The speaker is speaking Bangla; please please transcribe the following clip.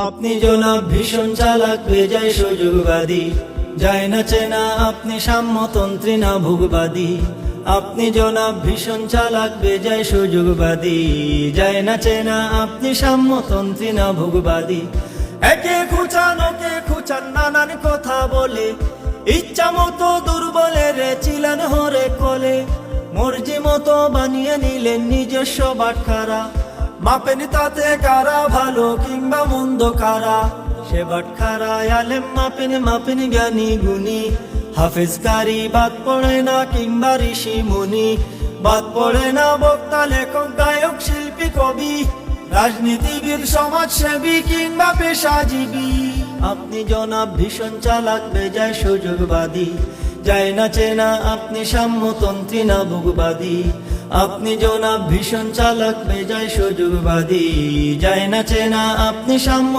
আপনি জনাব ভীষণ চালাক বেজায় সুযোগবাদী, যায় না চেনা আপনি সাম্যতন্ত্রী না ভোগবাদী। আপনি জনাব ভীষণ চালাক বেজায় সুযোগবাদী, যায় না চেনা আপনি সাম্যতন্ত্রী না ভোগবাদী। একে খুঁচান ওকে খুঁচান নানান কথা বলে, ইচ্ছা মতো দুর্বলের চিলান হরে কোলে। মর্জি মতো বানিয়ে নিলেন নিজস্ব বাটখারা, মাপেন তাতে কারা ভালো কিংবা মন্দ কারা। সে বাটখারায় আলেম মাপেন মাপেন জ্ঞানী গুণী, হাফেজ কারি বাদ পড়ে না কিংবা ঋষি মুনি। বাদ পড়ে না বক্তা লেখক গায়ক শিল্পী কবি, রাজনীতিবিদ সমাজসেবী কিংবা পেশাজীবী। আপনি জনাব ভীষণ চালাক বেজায় সুযোগবাদী, যায় না চেনা আপনি সাম্যতন্ত্রী না ভোগবাদী। আপনি জনাব ভীষণ চালাক বেজায় সুযোগবাদী, যায় না চেনা আপনি সাম্য